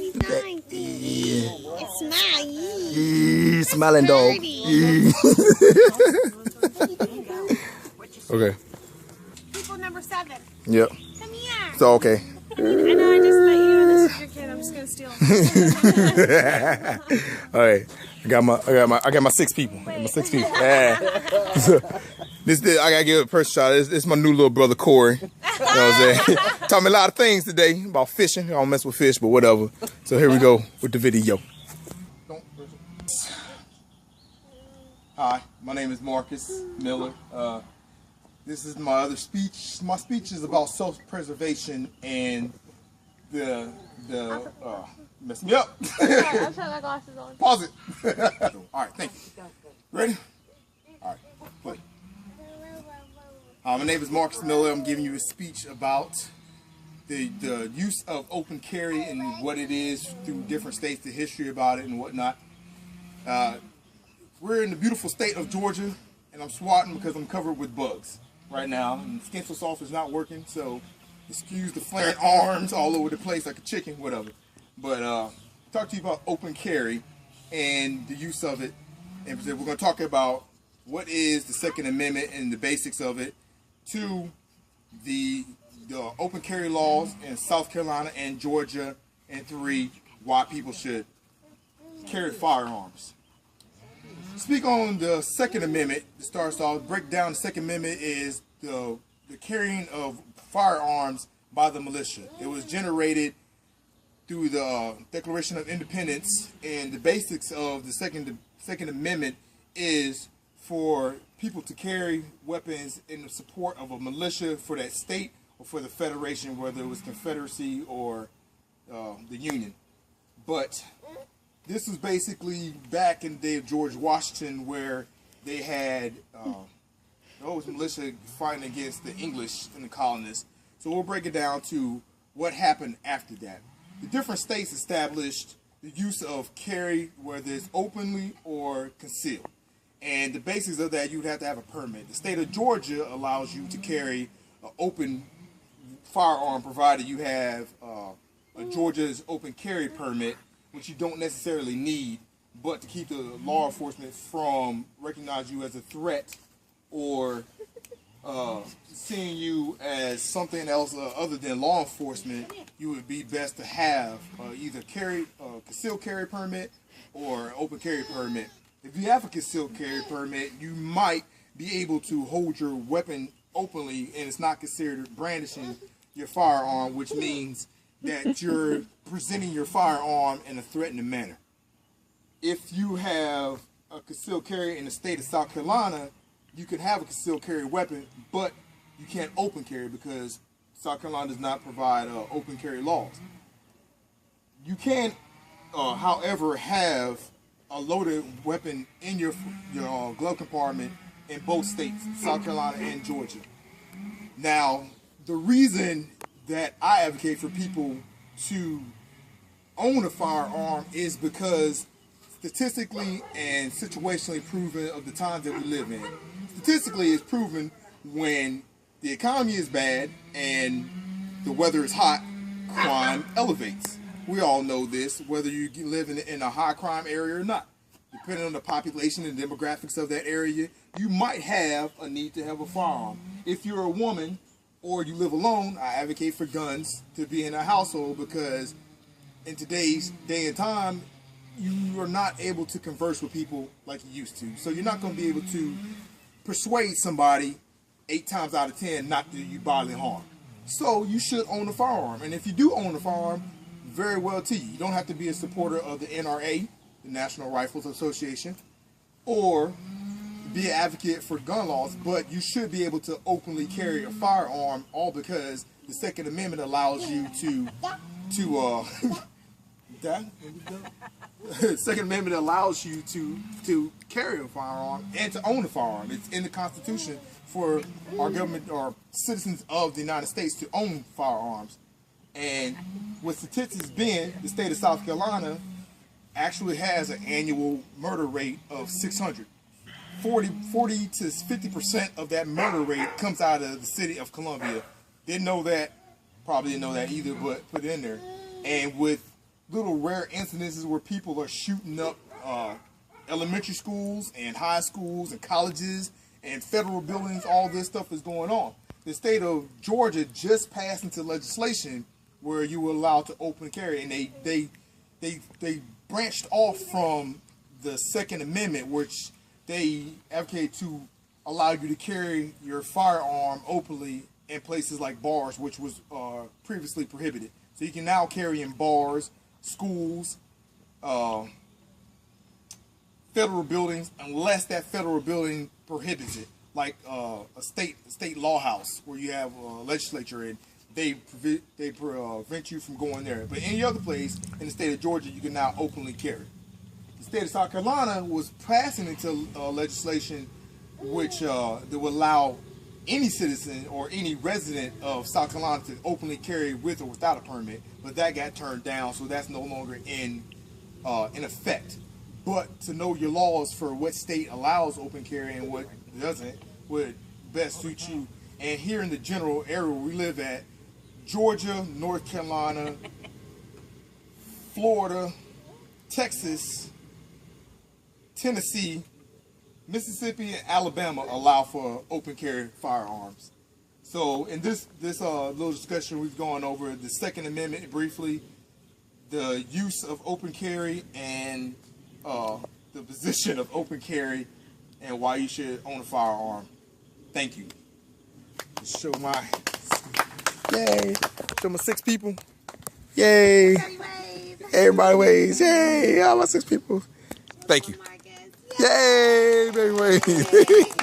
he's dying. Yeah. It's smile. Yeah. Smiling dog. Yeah. Okay. People number 7. Yep. Come here. So okay. I know I just met you and this is your kid. I'm just gonna steal him. All right. I got my 6 people. I got my 6 people. Yeah. This I gotta give it a first shot. This is my new little brother Corey. You know what I'm saying? Taught me a lot of things today about fishing. I don't mess with fish, but whatever. So here we go with the video. Hi, my name is Marcus Miller. This is my other speech. My speech is about self-preservation and the mess me up. I'll put my glasses on. Pause it. All right, thank you. Ready? All right, play. My name is Marcus Miller. I'm giving you a speech about the use of open carry and what it is through different states, the history about it and whatnot. We're in the beautiful state of Georgia, and I'm swatting because I'm covered with bugs right now. And Skinful Soft is not working, so excuse the flaring arms all over the place like a chicken, whatever. But talk to you about open carry and the use of it. And we're going to talk about what is the Second Amendment and the basics of it. 2, the open carry laws in South Carolina and Georgia. And 3, why people should carry firearms. Speak on the Second Amendment. To start off, break down the Second Amendment is the carrying of firearms by the militia. It was generated through the Declaration of Independence, and the basics of the Second Amendment is for people to carry weapons in the support of a militia for that state or for the federation, whether it was Confederacy or the Union. But this was basically back in the day of George Washington, where they had those militia fighting against the English and the colonists. So we'll break it down to what happened after that. The different states established the use of carry, whether it's openly or concealed. And the basics of that, you'd have to have a permit. The state of Georgia allows you to carry an open firearm, provided you have a Georgia's open carry permit, which you don't necessarily need, but to keep the law enforcement from recognizing you as a threat or seeing you as something else other than law enforcement, you would be best to have either concealed carry permit or open carry permit. If you have a concealed carry permit, you might be able to hold your weapon openly, and it's not considered brandishing your firearm, which means that you're presenting your firearm in a threatening manner. If you have a concealed carry in the state of South Carolina, you can have a concealed carry weapon, but you can't open carry because South Carolina does not provide open carry laws. You can, however, have a loaded weapon in your glove compartment in both states, South Carolina and Georgia. Now, the reason that I advocate for people to own a firearm is because statistically and situationally proven of the times that we live in. Statistically, it's proven when the economy is bad and the weather is hot, crime elevates. We all know this, whether you live in a high crime area or not. Depending on the population and demographics of that area, you might have a need to have a firearm. If you're a woman or you live alone, I advocate for guns to be in a household, because in today's day and time, you are not able to converse with people like you used to. So you're not going to be able to persuade somebody 8 times out of 10 not to do you bodily harm. So you should own a firearm. And if you do own a firearm, very well to you. You don't have to be a supporter of the NRA, the National Rifles Association, or be an advocate for gun laws, but you should be able to openly carry a firearm, all because the Second Amendment allows you Second Amendment allows you to carry a firearm and to own a firearm. It's in the Constitution for our government or citizens of the United States to own firearms. And with statistics being, the state of South Carolina actually has an annual murder rate of 600. 40 to 50% of that murder rate comes out of the city of Columbia. Didn't know that, probably didn't know that either, but put it in there. And with little rare incidences where people are shooting up elementary schools and high schools and colleges and federal buildings. All this stuff is going on. The state of Georgia just passed into legislation where you were allowed to open carry, and they branched off from the Second Amendment, which they advocate to allow you to carry your firearm openly in places like bars, which was previously prohibited. So you can now carry in bars, schools, federal buildings, unless that federal building prohibits it, like a state law house where you have a legislature and they prevent you from going there. But any other place in the state of Georgia, you can now openly carry. The state of South Carolina was passing into legislation which that would allow any citizen or any resident of South Carolina to openly carry with or without a permit, but that got turned down, so that's no longer in effect. But to know your laws for what state allows open carry and what doesn't would best suit you. And here in the general area where we live at, Georgia, North Carolina, Florida, Texas, Tennessee, Mississippi, and Alabama allow for open carry firearms. So in this little discussion, we've gone over the Second Amendment briefly, the use of open carry, and the position of open carry, and why you should own a firearm. Thank you. Show my, yay, show my 6 people. Yay. Everybody waves. Yay, all my 6 people. Thank you. Yay, baby waves.